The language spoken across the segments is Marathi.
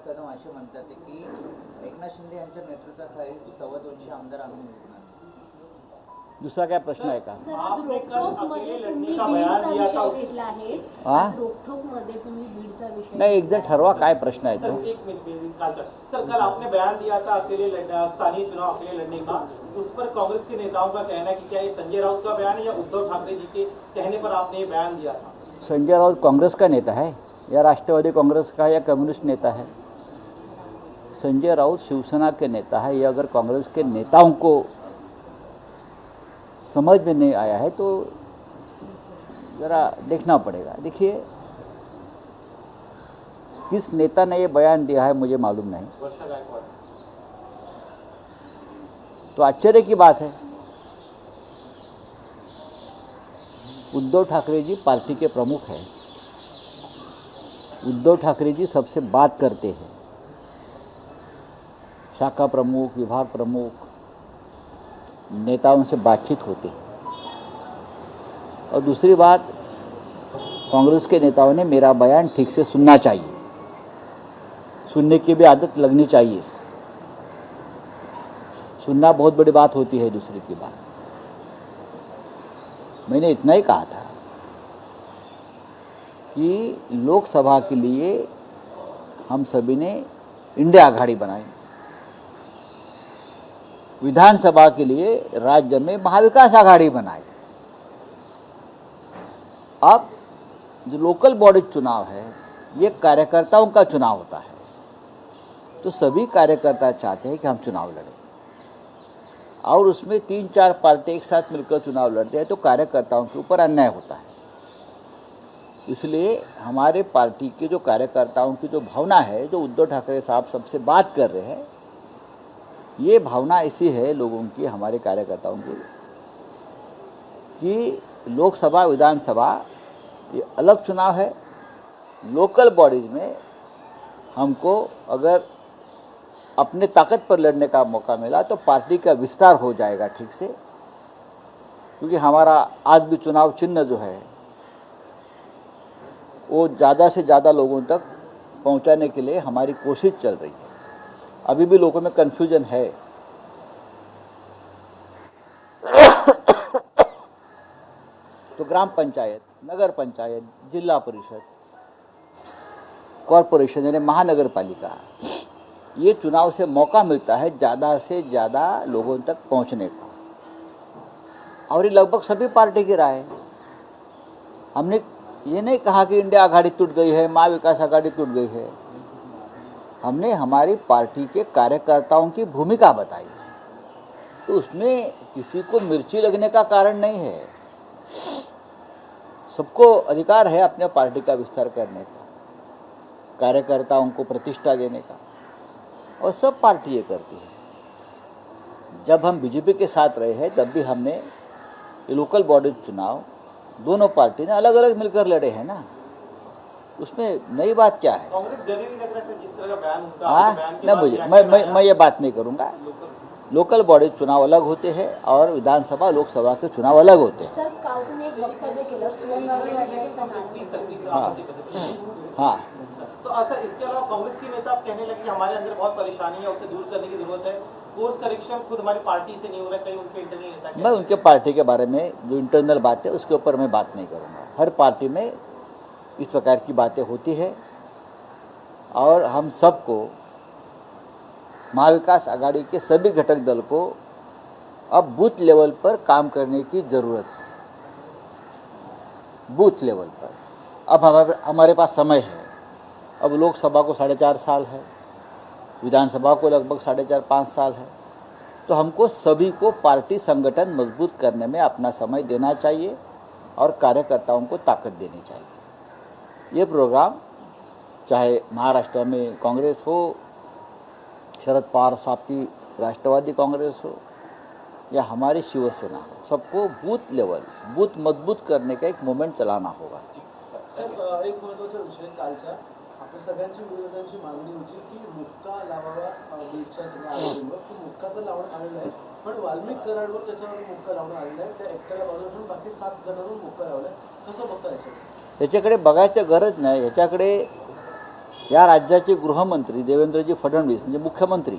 कदम असे म्हणतात की एकनाथ शिंदे यांच्या नेतृत्वाखाली 225 आमदार आम्ही निवडून आणू. दूसरा क्या प्रश्न है का? सर, आज रोकठोकमध्ये तुम्ही बीडचा विषय घेतला आहे. आज रोकठोकमध्ये तुम्ही बीडचा विषय नहीं, एक जर ठरवा काय प्रश्न है तो. सर एक मिनट सर, कल आपने बयान दिया था स्थानीय चुनाव अकेले लड़ने का, उस पर कांग्रेस के नेताओं का कहना है कि क्या ये संजय राउत का बयान है या उद्धव ठाकरे जी के कहने पर आपने ये बयान दिया था? संजय राउत कांग्रेस का नेता है या राष्ट्रवादी कांग्रेस का या कम्युनिस्ट नेता है? संजय राउत शिवसेना के नेता है. ये अगर कांग्रेस के नेताओं को समझ में नहीं आया है तो ज़रा देखना पड़ेगा. देखिए, किस नेता ने ये बयान दिया है मुझे मालूम नहीं, वर्षा गायकवाड़. तो आश्चर्य की बात है. उद्धव ठाकरे जी पार्टी के प्रमुख हैं. उद्धव ठाकरे जी सबसे बात करते हैं. शाखा प्रमुख, विभाग प्रमुख, नेताओं से बातचीत होती है. और दूसरी बात, कांग्रेस के नेताओं ने मेरा बयान ठीक से सुनना चाहिए. सुनने की भी आदत लगनी चाहिए. सुनना बहुत बड़ी बात होती है. दूसरी की बात, मैंने इतना ही कहा था कि लोकसभा के लिए हम सभी ने इंडिया आघाड़ी बनाई, विधानसभा के लिए राज्य में महाविकास आघाड़ी बनाई. अब जो लोकल बॉडी चुनाव है ये कार्यकर्ताओं का चुनाव होता है. तो सभी कार्यकर्ता चाहते हैं कि हम चुनाव लड़ें, और उसमें 3-4 पार्टी एक साथ मिलकर चुनाव लड़ते हैं तो कार्यकर्ताओं के ऊपर अन्याय होता है. इसलिए हमारे पार्टी के जो कार्यकर्ताओं की जो भावना है, जो उद्धव ठाकरे साहब सबसे बात कर रहे हैं, ये भावना ऐसी है लोगों की, हमारे कार्यकर्ताओं की, कि लोकसभा विधानसभा ये अलग चुनाव है. लोकल बॉडीज़ में हमको अगर अपने ताकत पर लड़ने का मौका मिला तो पार्टी का विस्तार हो जाएगा ठीक से. क्योंकि हमारा आज भी चुनाव चिन्ह जो है वो ज़्यादा से ज़्यादा लोगों तक पहुंचाने के लिए हमारी कोशिश चल रही है. अभी भी लोगों में कन्फ्यूजन है. तो ग्राम पंचायत, नगर पंचायत, जिला परिषद, कॉरपोरेशन यानी महानगर पालिका, ये चुनाव से मौका मिलता है ज़्यादा से ज़्यादा लोगों तक पहुंचने का. और ये लगभग सभी पार्टी की राय है. हमने ये नहीं कहा कि इंडिया आघाड़ी टूट गई है, महाविकास आघाड़ी टूट गई है. हमने हमारी पार्टी के कार्यकर्ताओं की भूमिका बताई. तो उसमें किसी को मिर्ची लगने का कारण नहीं है. सबको अधिकार है अपने पार्टी का विस्तार करने का, कार्यकर्ताओं को प्रतिष्ठा देने का, और सब पार्टी ये करती है. जब हम बीजेपी के साथ रहे हैं तब भी हमने ये लोकल बॉडी चुनाव दोनों पार्टी ने अलग अलग मिलकर लड़े हैं ना. उसमें नई बात क्या है? कांग्रेस डरी नहीं लग रहा है जिस तरह का बयान उनका. हाँ, न मुझे मैं ये बात नहीं करूँगा. लोकल बॉडी चुनाव अलग होते हैं और विधानसभा लोकसभा के चुनाव अलग होते हैं. सर, काउंटने एक वक्तव्य केलं सुवर्णनगर लढण्याचा नारा. हाँ. तो अच्छा, इसके अलावा कांग्रेस के नेता अब कहने लगे कि हमारे अंदर बहुत परेशानी है, उसे दूर करने की जरूरत है. कोर्स करेक्शन खुद हमारी पार्टी से नहीं हो रहा है, कहीं उनके इंटरनल नेता. मैं उनके पार्टी के बारे में जो इंटरनल बात है उसके ऊपर मैं बात नहीं करूँगा. हर पार्टी में इस प्रकार की बातें होती है और हम सबको, महाविकास आघाड़ी के सभी घटक दल को अब बूथ लेवल पर काम करने की ज़रूरत है. बूथ लेवल पर अब हमारे पास समय है. अब लोकसभा को 4.5 साल है, विधानसभा को लगभग 4.5-5 साल है. तो हमको सभी को पार्टी संगठन मजबूत करने में अपना समय देना चाहिए और कार्यकर्ताओं को ताकत देनी चाहिए. ये प्रोग्राम चाहे महाराष्ट्र में कांग्रेस हो, शरद पवार साहब की राष्ट्रवादी कांग्रेस हो या हमारी शिवसेना हो, सबको बूथ लेवल, बूथ मजबूत करने का एक मोमेंट चलाना होगा. सर, एक महत्त्वाचा विषय कालचा आपल्या सगळ्यांच्या विरोधांची मागणी होती की मुक्का लावावा बीडच्या सगळ्या आरोपींवर. तो मुक्का तर लावण्यात आलेला आहे, पण वाल्मिक कराडवर त्याच्यावर मुक्का लावण्यात आलेला आहे. त्या एकट्याला बाजूला बाकी 7 जणांवर मुक्का लावला आहे. कसं बघता याच्याकडे? याच्याकडे बघायचं गरज नाही. याच्याकडे या राज्याचे गृहमंत्री देवेंद्रजी फडणवीस म्हणजे मुख्यमंत्री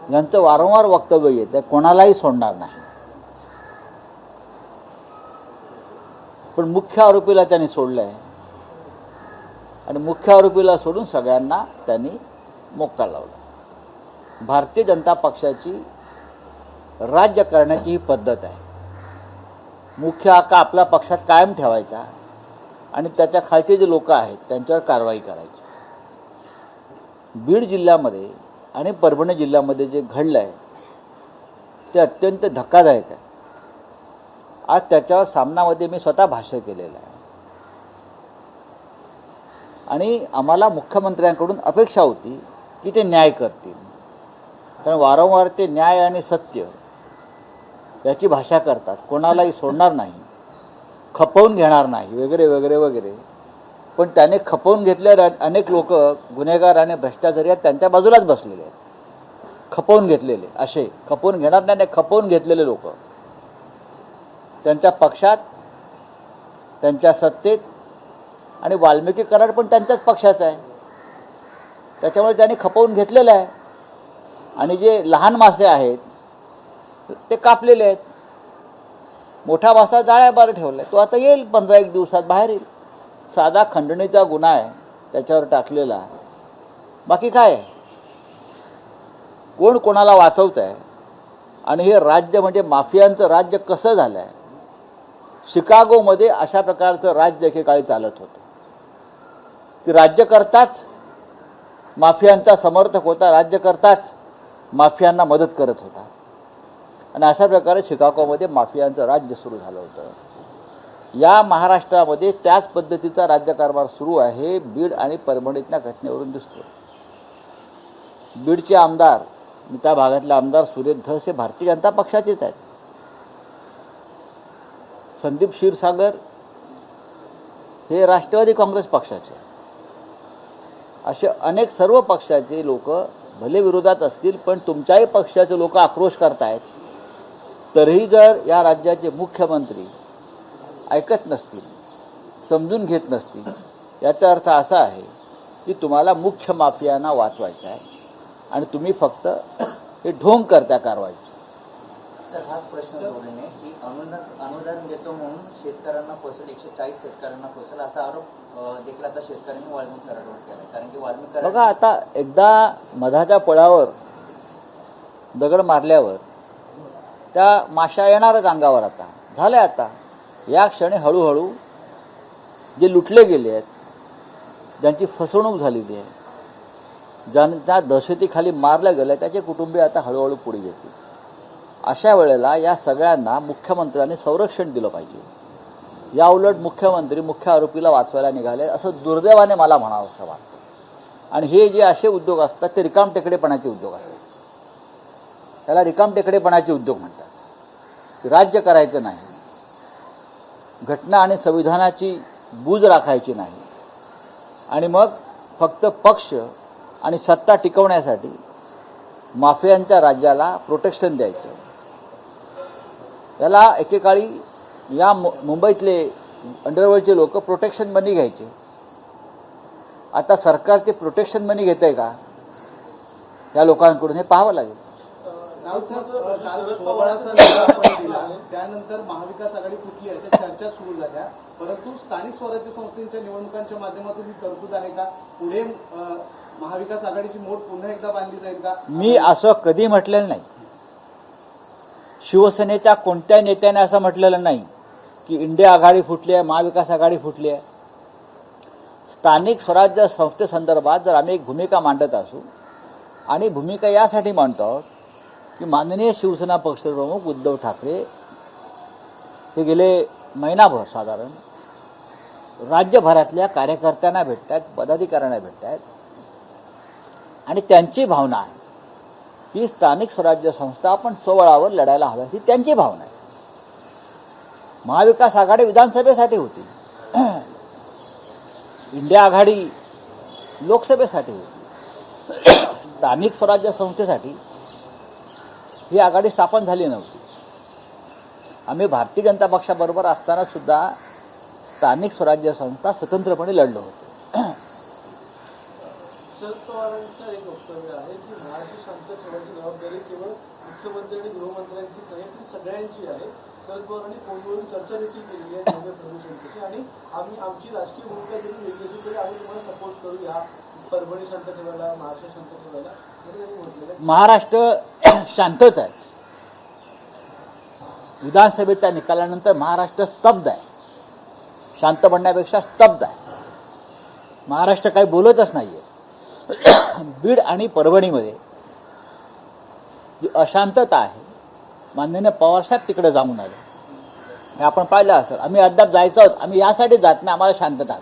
यांचं वारंवार वक्तव्य येतं कोणालाही सोडणार नाही, पण मुख्य आरोपीला त्यांनी सोडलं आहे आणि मुख्य आरोपीला सोडून सगळ्यांना त्यांनी मोक्का लावला. भारतीय जनता पक्षाची राज्य करण्याची ही पद्धत आहे. मुख्य हक्क आपल्या पक्षात कायम ठेवायचा आणि त्याच्या खालचे जे लोक आहेत त्यांच्यावर कारवाई करायची. बीड जिल्ह्यामध्ये आणि परभणी जिल्ह्यामध्ये जे घडलं आहे ते अत्यंत धक्कादायक आहे. आज त्याच्यावर सामनामध्ये मी स्वतः भाष्य केलेलं आहे आणि आम्हाला मुख्यमंत्र्यांकडून अपेक्षा होती की ते न्याय करतील, कारण वारंवार ते न्याय आणि सत्य याची भाषा करतात, कोणालाही सोडणार नाही, खपवून घेणार नाही वगैरे वगैरे वगैरे. पण त्याने खपवून घेतल्यावर अनेक लोक गुन्हेगार आणि भ्रष्टाचारी आहेत त्यांच्या बाजूलाच बसलेले आहेत. खपवून घेतलेले असे खपवून घेणार नाही, खपवून घेतलेले लोक त्यांच्या पक्षात, त्यांच्या सत्तेत, आणि वाल्मिकी कराड पण त्यांच्याच पक्षाचा आहे, त्याच्यामुळे त्यांनी खपवून घेतलेलं आहे. आणि जे लहान मासे आहेत ते कापलेले आहेत. मोठा मासा जाळ्याबाहेर ठेवला आहे, तो आता येईल 15-1 दिवसात बाहेर येईल. साधा खंडणीचा गुन्हा आहे त्याच्यावर टाकलेला, बाकी काय आहे? कोण कोणाला वाचवत आहे? आणि हे राज्य म्हणजे माफियांचं राज्य कसं झालं आहे? शिकागोमध्ये अशा प्रकारचं राज्य एकेकाळी चालत होतं की राज्यकर्ताच माफियांचा समर्थक होता, राज्यकर्ताच माफियांना मदत करत होता. आणि अशा प्रकारे शिकागोमध्ये माफियांचं राज्य सुरू झालं होतं. या महाराष्ट्रामध्ये त्याच पद्धतीचा राज्यकारभार सुरू आहे. बीड आणि परभणीतल्या घटनेवरून दिसतो. बीडचे आमदार, त्या भागातले आमदार सुरेश धस हे भारतीय जनता पक्षाचेच आहेत. संदीप क्षीरसागर हे राष्ट्रवादी काँग्रेस पक्षाचे. असे अनेक सर्व पक्षाचे लोक भले विरोधात असतील, पण तुमच्याही पक्षाचे लोक आक्रोश करतायत. तरीही जर या राज्याचे मुख्यमंत्री ऐकत नसतील, समजून घेत नसतील, याचा अर्थ असा आहे की तुम्हाला मुख्य माफियांना वाचवायचं आहे आणि तुम्ही फक्त हे ढोंग करता कारवाईचं. सर, हाच प्रश्न जोडणे की अनुदान देतो म्हणून शेतकऱ्यांना फसवलं, 140 शेतकऱ्यांना फसवलं असा आरोप देखील आता शेतकऱ्यांनी वाल्मिकी कराडवर केला. कारण की वाल्मिकी कराड बघा, आता एकदा मधाच्या पळावर दगड मारल्यावर त्या माशा येणारच अंगावर. आता झालं, आता या क्षणी हळूहळू जे लुटले गेले आहेत, ज्यांची फसवणूक झालेली आहे, ज्यांच्या दहशतीखाली मारलं गेलं, त्याचे कुटुंबीय आता हळूहळू पुढे येतील. अशा वेळेला या सगळ्यांना मुख्यमंत्र्यांनी संरक्षण दिलं पाहिजे. या उलट मुख्यमंत्री मुख्य आरोपीला वाचवायला निघाले असं दुर्दैवाने मला म्हणावं असं वाटतं. आणि हे जे असे उद्योग असतात ते रिकामटेकडेपणाचे उद्योग असतात. त्याला रिकामटेकडेपणाचे उद्योग म्हणतात. राज्य करायचं नाही, घटना आणि संविधानाची बूज राखायची नाही, आणि मग फक्त पक्ष आणि सत्ता टिकवण्यासाठी माफियांच्या राज्याला प्रोटेक्शन द्यायचं. याला एकेकाळी या मुंबईतले अंडरवर्ल्डचे लोक प्रोटेक्शन मनी घ्यायचे. आता सरकार ते प्रोटेक्शन मनी घेत आहे का या लोकांकडून, हे पाहावं लागेल. राऊत साहेब, काल स्वबळाचा लढा आपण दिला, त्यानंतर महाविकास आघाडी कुठली अशा चर्चा सुरू झाल्या, परंतु स्थानिक स्वराज्य संस्थेच्या निवडणुकांच्या माध्यमातून ही तरतूद आहे का? पुढे महाविकास आघाडीची मोड पुन्हा एकदा बांधली जाईल का? मी असं कधी म्हटलेलं नाही. शिवसेनेच्या कोणत्याही नेत्याने असं म्हटलेलं नाही की इंडिया आघाडी फुटली आहे, महाविकास आघाडी फुटली आहे. स्थानिक स्वराज्य संस्थेसंदर्भात जर आम्ही एक भूमिका मांडत असू, आणि भूमिका यासाठी मांडतो आहोत की माननीय शिवसेना पक्षप्रमुख उद्धव ठाकरे हे गेले महिनाभर साधारण राज्यभरातल्या कार्यकर्त्यांना भेटत आहेत, पदाधिकाऱ्यांना भेटत आहेत, आणि त्यांची भावना आहे की स्थानिक स्वराज्य संस्था आपण स्वबळावर लढायला हव्या, ही त्यांची भावना आहे. महाविकास आघाडी विधानसभेसाठी होती, इंडिया आघाडी लोकसभेसाठी होती. स्थानिक स्वराज्य संस्थेसाठी ही आघाडी स्थापन झाली नव्हती. आम्ही भारतीय जनता पक्षाबरोबर असताना सुद्धा स्थानिक स्वराज्य संस्था स्वतंत्रपणे लढलो होतो. शरद पवारांचं एक वक्तव्य आहे की महाराष्ट्र शांत ठेवण्याची जबाबदारी केवळ मुख्यमंत्री आणि गृहमंत्र्यांचीच नाही, ती सगळ्यांची आहे. शरद पवारांनी फोनवरून चर्चा देखील केलेली आहे देवेंद्र फडणवीस यांच्याशी आणि आमची राजकीय भूमिका जरी वेगळी असेल तरी आम्ही तुम्हाला सपोर्ट करू या परभणी शांत ठेवायला, महाराष्ट्र शांत ठेवायला असं त्यांनी म्हटलेलं आहे. महाराष्ट्र शांतच आहे. विधानसभेच्या निकालानंतर महाराष्ट्र स्तब्ध आहे. शांत बनण्यापेक्षा स्तब्ध आहे. महाराष्ट्र काही बोलतच नाहीये. बीड आणि परभणीमध्ये जी अशांतता आहे, माननीय पवारसाहेब तिकडे जाऊन आले, हे आपण पाहिलं असेल. आम्ही अद्याप जायचं आहोत, आम्ही यासाठी जात नाही, आम्हाला शांतता.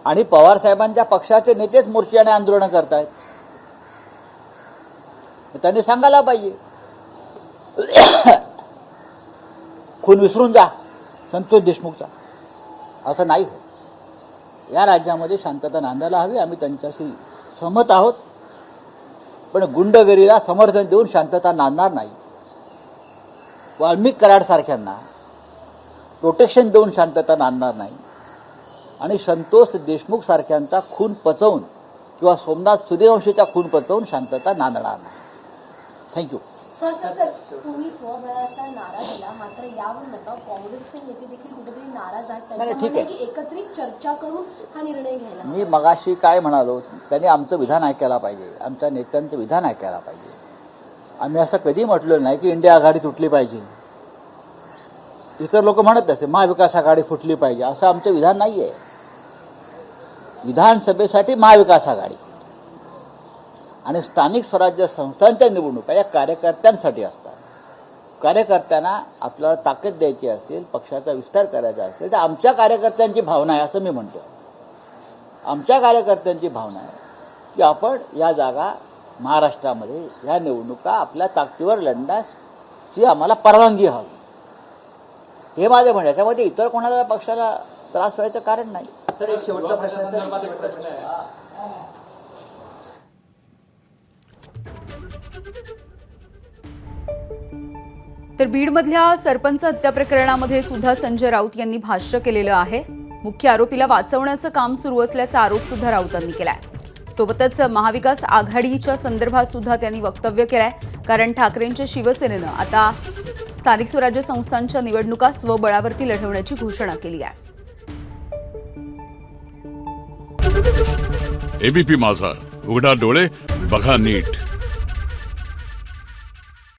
आणि पवारसाहेबांच्या पक्षाचे नेतेच मोर्चाने आंदोलनं करतायत. त्यांनी सांगायला पाहिजे, खून विसरून जा संतोष देशमुखचा. असं नाही होत. या राज्यामध्ये शांतता नांदायला हवी. आम्ही त्यांच्याशी सहमत आहोत, पण गुंडगिरीला समर्थन देऊन शांतता नांदणार नाही. वाल्मिक कराडसारख्यांना प्रोटेक्शन देऊन शांतता नांदणार नाही. आणि संतोष देशमुख सारख्यांचा खून पचवून किंवा सोमनाथ सूर्यवंशीचा खून पचवून शांतता नांदणार नाही. थँक्यू. सर सर सर तुम्ही स्वबळाचा नारा दिला, मात्र यावर आता काँग्रेसचे नेते देखील कुठेतरी नाराज आहेत. नाही, ठीक त्यांच्यामध्ये आहे. की एकत्रित चर्चा करून हा निर्णय घ्यायला मी मगाशी काय म्हणालो, त्यांनी आमचं विधान ऐकायला पाहिजे, आमच्या नेत्यांचं विधान ऐकायला पाहिजे. आम्ही असं कधी म्हटलं नाही की इंडिया आघाडी तुटली पाहिजे. इतर लोक म्हणत असे महाविकास आघाडी फुटली पाहिजे, असं आमचं विधान नाही आहे. विधानसभेसाठी महाविकास आघाडी आणि स्थानिक स्वराज्य संस्थांच्या निवडणुका या कार्यकर्त्यांसाठी असतात. कार्यकर्त्यांना आपल्याला ताकद द्यायची असेल, पक्षाचा विस्तार करायचा असेल तर आमच्या कार्यकर्त्यांची भावना आहे असं मी म्हणतो. आमच्या कार्यकर्त्यांची भावना आहे की आपण या जागा महाराष्ट्रामध्ये या निवडणुका आपल्या ताकदीवर लढण्याची आम्हाला परवानगी हवी. हे माझं म्हणणं. याच्यामध्ये इतर कोणाला पक्षाला त्रास व्हायचं कारण नाही. सर एक शेवटचा प्रश्न संदर्भात एक प्रश्न आहे. तर बीडमधल्या सरपंच हत्या प्रकरणामध्ये सुद्धा संजय राऊत यांनी भाष्य केलेलं आहे. मुख्य आरोपीला वाचवण्याचं काम सुरू असल्याचा आरोप सुद्धा राऊतांनी केलाय. सोबतच महाविकास आघाडीच्या संदर्भात सुद्धा त्यांनी वक्तव्य केलंय. कारण ठाकरेंच्या शिवसेनेनं आता स्थानिक स्वराज्य संस्थांच्या निवडणुका स्वबळावरती लढवण्याची घोषणा केली आहे. एबीपी माझा, उघडा डोळे बघा नीट.